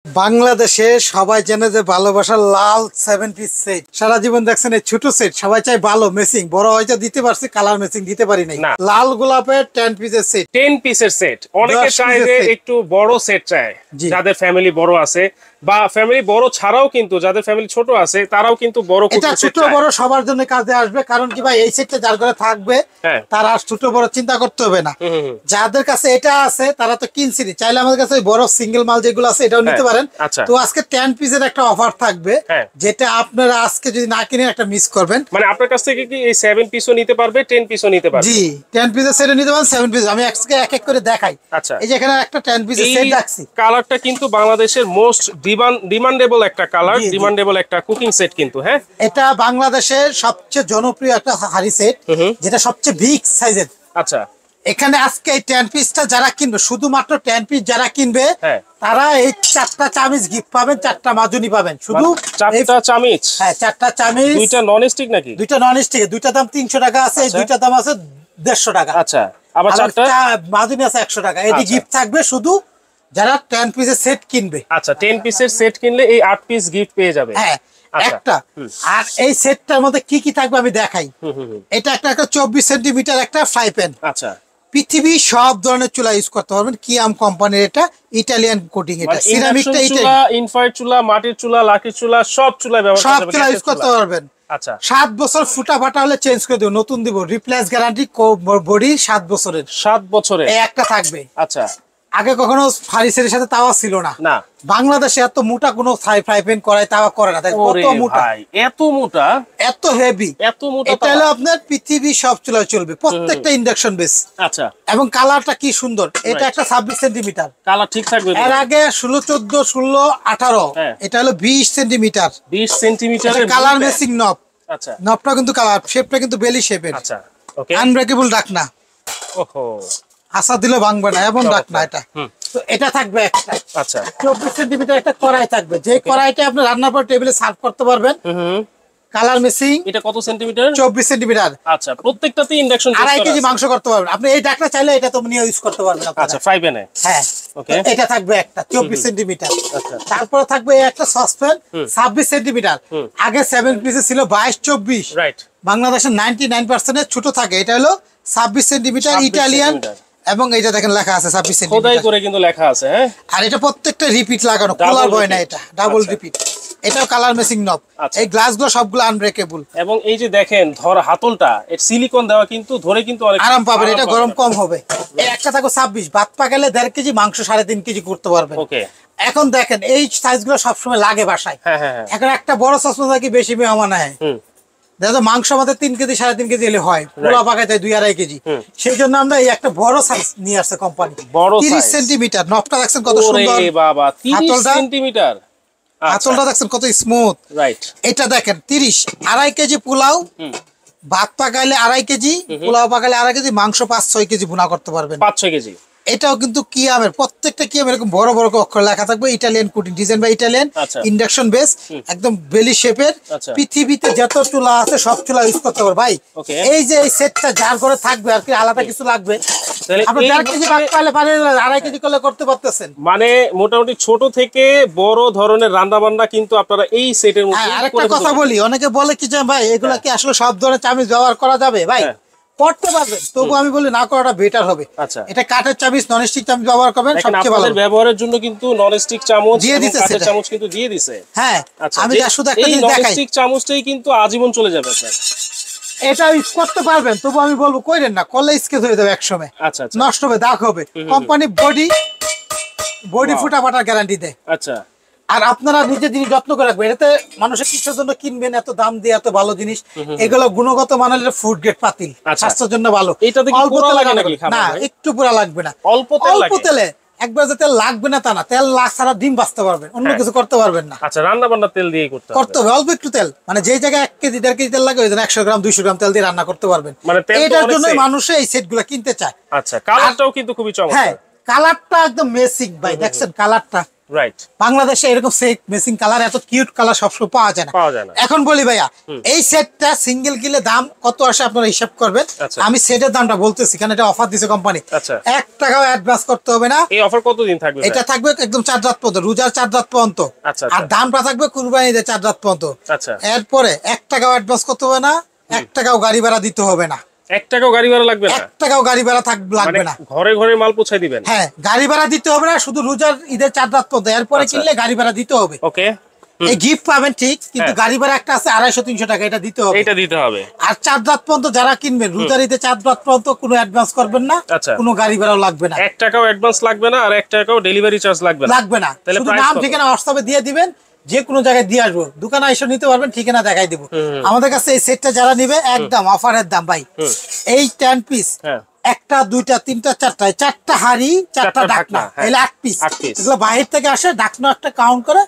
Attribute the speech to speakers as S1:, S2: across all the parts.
S1: বাংলাদেশে সবাই জানে যে ভালোবাসার লাল 7 পিস সেট সারা জীবন দেখছেন। এই ছোট সেট সবাই চাই ভালো মেসিং, বড় হয়তো দিতে পারছি, কালার মেসিং দিতে পারি নাই। লাল গোলাপের 10 পিসের সেট,
S2: 10 পিসের সেট। অনেকে চায় যে একটু বড় সেট চায়, যাদের ফ্যামিলি বড় আছে বা ফ্যামিলি বড় ছাড়াও কিন্তু যাদের ফ্যামিলি ছোট আছে তারাও কিন্তু বড়
S1: এটা ছোট বড় সবার জন্য কাজে আসবে। কারণ কি ভাই, এই সেটটা যার ঘরে থাকবে তারা আর ছোট বড় চিন্তা করতে হবে না। যাদের কাছে এটা আছে তারা তো কিনছিনি, চাইলে আমাদের কাছে বড় সিঙ্গেল মাল যেগুলো আছে এটাও নিতে পারেন। তো আজকে 10 পিসের একটা অফার থাকবে, যেটা আপনারা আজকে যদি না কিনে একটা মিস করবেন।
S2: মানে আপনার কাছ থেকে কি এই 7 পিসও নিতে পারবে, 10 পিসও নিতে পারবে?
S1: জি, 10 পিসের সেট নিতে পারেন, 7 পিস আমি আজকে এক এক করে দেখাই।
S2: আচ্ছা,
S1: এই যে এখানে একটা 10 পিসের সেট রাখছি।
S2: কালারটা কিন্তু বাংলাদেশের মোস্ট ডিমান্ডেবল একটা কালার, ডিমান্ডেবল একটা কুকিং সেট কিন্তু। হ্যাঁ,
S1: এটা বাংলাদেশের সবচেয়ে জনপ্রিয় একটা হাড়ি সেট, যেটা সবচেয়ে বিগ সাইজের।
S2: আচ্ছা,
S1: এখানে আজকে এই 10 পিসটা যারা কিনবে, শুধুমাত্র 10 পিস যারা কিনবে তারা এই 4টা চামিচ গিফট পাবেন, 4টা মাজুনি পাবেন। শুধু
S2: 4টা চামিচ?
S1: হ্যাঁ, 4টা চামিচ।
S2: দুইটা নন স্টিক নাকি?
S1: দুইটা নন স্টিক, দুইটা দাম 300 টাকা আছে, এই দুইটা দাম আছে 150 টাকা।
S2: আচ্ছা, আবার 4টা
S1: মাজুনি আছে 100 টাকা। এটি গিফট থাকবে শুধু যারা 10 পিসের সেট কিনবে।
S2: আচ্ছা, 10 পিসের সেট কিনলে এই 8 পিস গিফট পেয়ে যাবে।
S1: হ্যাঁ, একটা। আর এই সেটটার মধ্যে কি কি থাকবে আমি দেখাই। এটা একটা 24 সেন্টিমিটার একটা ফ্রাই প্যান।
S2: আচ্ছা,
S1: পৃথিবী সব ধরনের চুলা ইউজ করতে পারবেন। কিয়াম কোম্পানির এটা ইটালিয়ান কোটিং। এটা সিরামিকটা,
S2: ইনফ্রারেড চুলা, মাটির চুলা, লাকির চুলা, সব চুলা ব্যবহার
S1: সব চুলা ইউজ করতে পারবেন।
S2: আচ্ছা,
S1: 7 বছর ফুটা ফাটা হলে চেঞ্জ করে দেব, নতুন দিব। রিপ্লেস গ্যারান্টি বডি 7 বছরের।
S2: 7 বছরের
S1: এই একটা থাকবে।
S2: আচ্ছা,
S1: আগে কখনো ফার্নিচারের সাথে তাওয়া ছিল না।
S2: না,
S1: বাংলাদেশে এত মোটা কোনো ফ্রাই প্যান করায় তাওয়া করে না। কত মোটা,
S2: এত মোটা,
S1: এত হেভি,
S2: এত মোটা।
S1: এটা হলো আপনার পৃথিবী সব চুলায় চলবে, প্রত্যেকটা ইন্ডাকশন বেস।
S2: আচ্ছা,
S1: এবং কালারটা কি সুন্দর। এটা একটা 26 সেন্টিমিটার
S2: কালার ঠিক থাকবে।
S1: এর আগে 16, 14, 16, 18, এটা হলো 20 সেন্টিমিটার।
S2: 20 সেন্টিমিটারের
S1: কালার মেসিং নব।
S2: আচ্ছা,
S1: নবটা কিন্তু কালার, শেপটা কিন্তু বেলি শেপের।
S2: আচ্ছা, ওকে।
S1: আনব্রেকেবল ঢাকনা,
S2: ওহো,
S1: আশা দিলে ভাঙবে না এমন ঢাকনা এটা। তো এটা থাকবে একটা।
S2: আচ্ছা,
S1: 24 সেন্টিমিটার একটা কড়াই থাকবে, যে কড়াইটা আপনি রান্নার পর টেবিলে সার্ভ করতে পারবেন। Colour messing.
S2: এটা কত সেন্টিমিটার?
S1: 24 সেন্টিমিটার।
S2: আচ্ছা, প্রত্যেকটাতে ইন্ডাকশন
S1: 2.5 কেজি মাংস করতে পারবেন আপনি। এই ঢাকনা চাইলে এটা তো নিয়ে ইউজ করতে পারবেন আপনারা।
S2: আচ্ছা, ফ্রাই প্যানে।
S1: হ্যাঁ, ওকে। এটা থাকবে একটা 24 সেন্টিমিটার। আচ্ছা, তারপরে থাকবে একটা সসপ্যান 26 সেন্টিমিটার। আগে 7 পিসে ছিল 22, 24।
S2: রাইট।
S1: বাংলাদেশের 99% ছোট থাকে। এটা হলো 26 সেন্টিমিটার ইটালিয়ান। এবং এটা দেখেন লেখা আছে 26 সেন্টিমিটার,
S2: খোদাই করে কিন্তু লেখা আছে। হ্যাঁ,
S1: আর এটা প্রত্যেকটা রিপিট লাগানো, কুলার বয় না, এটা ডাবল রিপিট। এটাও কালার মেসিং নব। এই গ্লাসগুলো সবগুলো আনব্রেকেবল।
S2: এবং এই যে দেখেন ধর হাতলটা, এর সিলিকন দেওয়া, কিন্তু ধরে কিন্তু অনেক
S1: আরাম পাবেন। এটা গরম কম হবে। এই একটা থাকো 26, ভাত পাকালে 1.5 কেজি, মাংস 3.5 কেজি করতে পারবেন।
S2: ওকে।
S1: এখন দেখেন এই সাইজগুলো সবসময় লাগে বাসায়। এখন একটা বড় সসপ্যান থাকি বেশি মেহমান হয়, দেখো মাংস আমাদের 3 কেজি 3.5 কেজি এলে হয়, পোলা পাকায় যায় 2-2.5 কেজি। সেই জন্য আমরা এই একটা বড় সাইজ নিয়ে আসছে কোম্পানি। 30 সেন্টিমিটার। নবটা দেখছেন কত সুন্দর।
S2: ওরে বাবা, 30 সেন্টিমিটার।
S1: হাতলটা দেখছেন কত স্মুথ।
S2: রাইট।
S1: এটা দেখেন 30, 2.5 কেজি পোলাও, ভাত পাকাইলে 2.5 কেজি, পোলাও পাকাইলে 2.5 কেজি, মাংস 5-6 কেজি ভুনা করতে পারবেন।
S2: 5-6 কেজি।
S1: এটাও কিন্তু কিয়ামের, প্রত্যেকটা কিয়াম এরকম বড় বড় অক্ষর লেখা থাকবে। ইটালিয়ান কুটিং, design by Italian, induction base, একদম বেলি শেপের। পৃথিবীতে যত চুলা আছে সব চুলা ইউজ করতে পারবে ভাই। এই যে এই সেটটা যার ঘরে থাকবে, আর কি আলাদা কিছু লাগবে? আপনি 1.5 কেজি ভাত পাইলে পারে, 2.5 কেজি করলে করতে পারতেছেন।
S2: মানে মোটামুটি ছোট থেকে বড় ধরনের রান্না বান্না কিন্তু আপনারা এই সেটের মধ্যে।
S1: আরেকটা কথা বলি, অনেকে বলে কি যে ভাই এগুলা কি আসলে সব ধরনের চামিচ ব্যবহার করা যাবে? ভাই করতে পারবেন, তবু আমি বলি না করাটা বেটার হবে। আচ্ছা, এটা কাঠের চামিচ, নন স্টিক চামিচ ব্যবহার করবেন, সবচেয়ে ভালো।
S2: আপনাদের ব্যবহারের জন্য কিন্তু নন স্টিক চামচ এবং কাঠের চামচ কিন্তু দিয়ে দিয়েছে।
S1: হ্যাঁ, আমি শুধু একটা জিনিস দেখাই,
S2: নন স্টিক চামচটাই কিন্তু আজীবন চলে যাবে স্যার।
S1: এটা ইউজ করতে পারবেন, তবু আমি বলবো কইরেন না, করলে স্কেচ হয়ে যাবে একসময়।
S2: আচ্ছা,
S1: নষ্ট হবে, দাগ হবে। কোম্পানি বডি ফুটা ফাটার গ্যারান্টি দেয়।
S2: আচ্ছা,
S1: আর আপনারা নিজের জিনিস যত্ন করে রাখবেন। এটাতে মানুষের কিসের জন্য কিনবেন এত দাম দিয়ে এত ভালো জিনিস? এগুলো গুণগত মানের ফুড গ্রেড পাতিল, স্বাস্থ্যের জন্য ভালো।
S2: অল্প তেল লাগে নাকি?
S1: না, একটু পুরা লাগবে না,
S2: অল্প
S1: তেলে। একবার যে তেল লাগবে না তা না, তেল ছাড়া ডিম বাঁচতে পারবেন, অন্য কিছু করতে পারবেন না।
S2: আচ্ছা, রান্না বান্না তেল দিয়ে করতে হবে,
S1: অল্প একটু তেল। মানে যে জায়গায় 1 কেজি 1.5 কেজি তেল লাগে, ওই 100 গ্রাম 200 গ্রাম তেল দিয়ে রান্না করতে পারবেন। এটার জন্য মানুষ এই সেট গুলা কিনতে চায়।
S2: আচ্ছা, কালারটাও কিন্তু খুবই চমৎকার।
S1: হ্যাঁ, কালারটা একদম মেসিং ভাই, দেখছেন কালারটা
S2: রাইট।
S1: বাংলাদেশে এরকম সেট মেসিং কালার এত কিউট কালার সবসময় পাওয়া যায় না। এখন বলি ভাইয়া এই সেটটা সিঙ্গেল কিলে দাম কত আসে আপনারা হিসাব করবেন। আমি সেটের দামটা বলতেছি কারণ এটা অফার দিছে কোম্পানি। 1 টাকাও অ্যাডভান্স করতে হবে না।
S2: এই অফার কতদিন থাকবে?
S1: এটা থাকবে একদম 4 রাত পর্যন্ত, রোজার 4 রাত পর্যন্ত। আর দামটা থাকবে কুরবানিতে 4 রাত পর্যন্ত। এরপরে 1 টাকাও অ্যাডভান্স করতে হবে না, 1 টাকাও গাড়ি ভাড়া দিতে হবে না।
S2: 1 টাকাও গাড়ি ভাড়া লাগবে না?
S1: 1 টাকাও গাড়ি ভাড়া লাগবে না।
S2: ঘরে ঘরে মাল পৌঁছায় দিবেন?
S1: হ্যাঁ, গাড়ি ভাড়া দিতে হবে না, শুধু রোজার ঈদের 4 রাত পর্যন্ত। এরপরে কিনলে গাড়ি ভাড়া দিতে হবে।
S2: ওকে।
S1: এই গিফট পাবেন ঠিক, কিন্তু গাড়ি ভাড়া একটা আছে 250-300 টাকা, এটা দিতে হবে।
S2: এটা দিতে হবে।
S1: আর 4 রাত পর্যন্ত যারা কিনবেন রোজার ঈদের 4 রাত পর্যন্ত কোনো অ্যাডভান্স করবেন না, কোনো গাড়ি ভাড়াও লাগবে না।
S2: 1 টাকাও অ্যাডভান্স লাগবে না, আর 1 টাকাও ডেলিভারি চার্জ লাগবে না।
S1: শুধু নাম ঠিকানা হোয়াটসঅ্যাপে দিয়ে দিবেন, যে কোনো জায়গায় দিয়ে আসবো, দোকানে এসে নিতে পারবেন, ঠিকানা দেখাই দেবো। আমাদের কাছে এই সেটটা যারা নিবে একদম অফারের দাম ভাই। এই 10 পিস, 1টা 2টা 3টা 4টা 4টা হাড়ি 4টা ঢাকনা, এগুলো 8 পিস। এগুলো বাইরে থেকে আসে, ঢাকনা একটা কাউন্ট করে,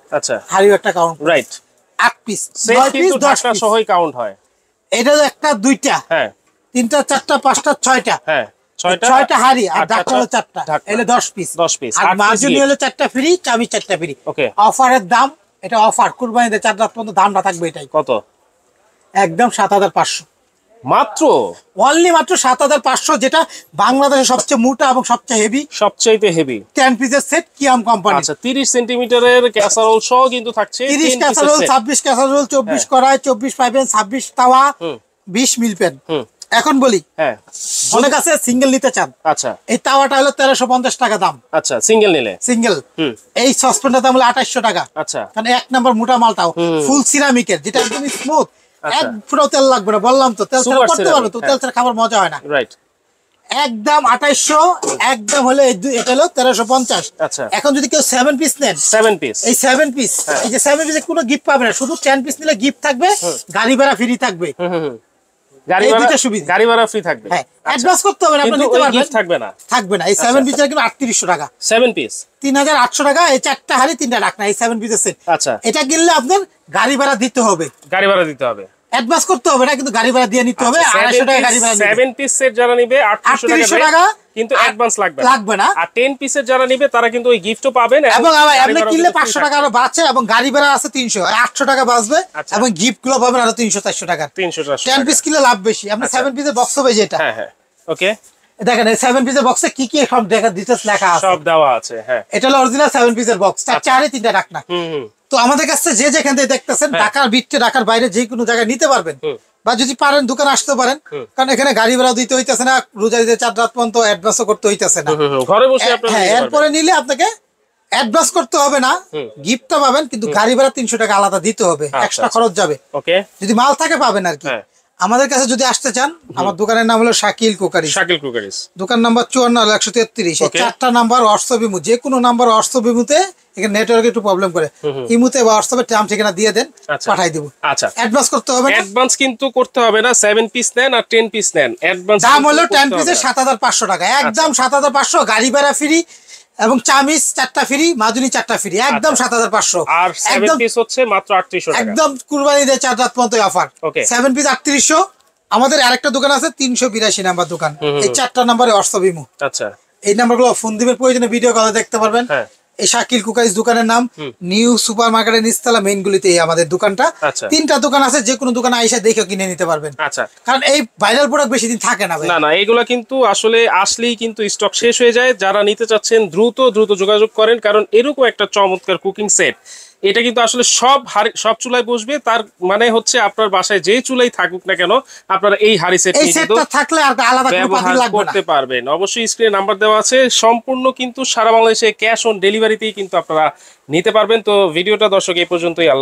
S1: হাড়িও একটা count, right. 8 piece, 9 piece 10 piece
S2: সহই কাউন্ট হয়।
S1: এটা 1টা 2টা 3টা 4টা 5টা 6টা, 6টা হাড়ি আর ঢাকনা হলো 4টা, এগুলো 10 পিস। আর মার্জিন হলো 4টা ফ্রি, চাবি 4টা ফ্রি। অফারের দাম, এটা অফার, কুরবানিতে 4 রাত পর্যন্ত দামটা থাকবে এটাই।
S2: কত?
S1: একদম 7500
S2: মাত্র,
S1: অনলি মাত্র 7500, যেটা বাংলাদেশের সবচেয়ে মোটা এবং সবচেয়ে হেভি,
S2: সবচেয়ে হেভি
S1: 10 পিসের সেট কিয়াম কোম্পানি।
S2: আচ্ছা, 30 সেন্টিমিটারের ক্যাসারোল সহ কিন্তু থাকছে।
S1: 30 ক্যাসারোল, 26 ক্যাসারোল, 24 কড়াই, 24 পাইবেন, 26 তাওয়া, 20 মিল প্যান। এখন বলি, অনেক আছে সিঙ্গেল নিতে চান।
S2: আচ্ছা,
S1: এই তাওয়াটা হলো 1350 টাকা দাম।
S2: আচ্ছা, সিঙ্গেল নিলে
S1: সিঙ্গেল। এই সসপ্যানটার দাম হলো 2800 টাকা।
S2: আচ্ছা,
S1: কারণ 1 নাম্বার মোটা মালটাও ফুল সিরামিকের, যেটা একদম স্মুথ, এক ফুটাও তেল লাগবে না। বললাম তো, তেল ছাড়া করতে পারবে তো, তেল ছাড়া খাবার মজা হয় না। রাইট। একদম 2800, একদম হলো এটা হলো 1350। আচ্ছা, এখন যদি কেউ 7 পিস নেন, 7 পিস, এই 7 পিস, এই যে 7 পিসে কোনো গিফট পাবে না, শুধু 10 পিস নিলে গিফট থাকবে, গাড়ি ভাড়া ফ্রি থাকবে। গাড়ি ভাড়া ফ্রি থাকবে। হ্যাঁ, অ্যাডভান্স করতে হবে না, আপনি নিতে পারবেন, থাকবে না। এই 7 পিসের কিন্তু 3800 টাকা। 7 পিস 3800 টাকা। এই 4টা হাড়ি 3টা ঢাকনা, এই 7 পিসের সেট। আচ্ছা, এটা কিনলে আপনার গাড়ি ভাড়া দিতে হবে। অ্যাডভান্স করতে হবে না, কিন্তু গাড়ি ভাড়া দিয়ে নিতে হবে। 250 টাকা গাড়ি ভাড়া। 7 পিস সেট যারা নিবে 3800 টাকা, কিন্তু অ্যাডভান্স লাগবে না। আর 10 পিসের যারা নিবে তারা কিন্তু ওই গিফটও পাবেন, এবং আপনি কিনলে 500 টাকা আরো বাঁচে, এবং গাড়ি ভাড়া আছে 300, 800 টাকা বাঁচবে, এবং গিফট গুলো পাবেন আরো 300-400 টাকা। 10 পিস কিনলে লাভ বেশি। আপনি 7 পিসের বক্স হবে যেটা। হ্যাঁ হ্যাঁ, ওকে। দেখেন এই 7 পিসের বক্সে কি কি সব ডিটেইলস লেখা আছে, সব দেওয়া আছে। হ্যাঁ, এটা হলো অরিজিনাল 7 পিসের বক্স, 4টা হাড়ি 3টা ঢাকনা। তো আমাদের কাছে যে যেখান থেকে দেখতেছেন, ঢাকার ভিতরে, ঢাকার বাইরে যে কোনো জায়গায় নিতে পারবেন, বা যদি পারেন দোকানে আসতে পারেন, কারণ এখানে গাড়ি ভাড়া দিতে হইতেছে না, রোজার ঈদের 4 রাত পর্যন্ত অ্যাডভান্সও করতে হইতেছে না, ঘরে বসে আপনারা। হ্যাঁ, এরপরে নিলে আপনাকে অ্যাডভান্স করতে হবে না, গিফটটা পাবেন, কিন্তু গাড়ি ভাড়া 300 টাকা আলাদা দিতে হবে, এক্সট্রা খরচ যাবে। ওকে, যদি মাল থাকে পাবেন আর কি। আমাদের কাছে যদি আসতে চান, আমার দোকানের নাম হলো শাকিল কুকারিস। দোকান নাম্বার 54-133। 4টা নাম্বার হোয়াটসঅ্যাপ ইমো, যে কোনো নাম্বার হোয়াটসঅ্যাপ ইমোতে, এখানে নেটওয়ার্ক একটু প্রবলেম করে, ইমোতে বা হোয়াটসঅ্যাপে টাইম ঠিকানা দিয়ে দেন, পাঠাই দেব। আচ্ছা, অ্যাডভান্স করতে হবে না,
S2: অ্যাডভান্স কিন্তু করতে হবে না। 7 পিস নেন আর 10 পিস নেন, অ্যাডভান্স
S1: দাম হলো 10 পিসে 7500 টাকা, একদম 7500, গাড়ি ভাড়া ফ্রি, এবং চামিচ 4টা ফ্রি, মাজুনি 4টা ফ্রি, একদম 7500।
S2: আর 7 পিস হচ্ছে মাত্র 3800 টাকা,
S1: একদম কুরবানি ঈদের 4 রাত পর্যন্ত অফার। 7 পিস 3800। আমাদের আরেকটা দোকান আছে 382 নাম্বার দোকান, এই 4টা নাম্বারে হোয়াটসঅ্যাপ ইমো। আচ্ছা, এই নাম্বারগুলো ফোন দিবেন, প্রয়োজনে ভিডিও কলে দেখতে পারবেন। এই শাকিল কুকারিস দোকানের নাম, নিউ সুপার মার্কেটের নিচতলা মেইন গুলিতে আমাদের দোকানটা। 3টা দোকান আছে, যে কোনো দোকানে আইসা দেখে কিনে নিতে পারবেন। আচ্ছা, কারণ এই ভাইরাল প্রোডাক্ট বেশি দিন থাকে না।
S2: না, এইগুলা কিন্তু আসলে আসলেই কিন্তু স্টক শেষ হয়ে যায়। যারা নিতে চাচ্ছেন দ্রুত যোগাযোগ করেন, কারণ এরকম একটা চমৎকার কুকিং সেট, এটা কিন্তু আসলে সব চুলায় বসবে। তার মানে হচ্ছে আপনার বাসায় যে চুলাই থাকুক না কেন, আপনারা এই হাড়ি সেট
S1: থাকলে আর আলাদা
S2: করতে পারবেন। অবশ্যই স্ক্রিনে নাম্বার দেওয়া আছে, সম্পূর্ণ কিন্তু সারা বাংলাদেশে ক্যাশ অন ডেলিভারিতেই কিন্তু আপনারা নিতে পারবেন। তো ভিডিওটা দর্শক এই পর্যন্তই। আল্লাহ।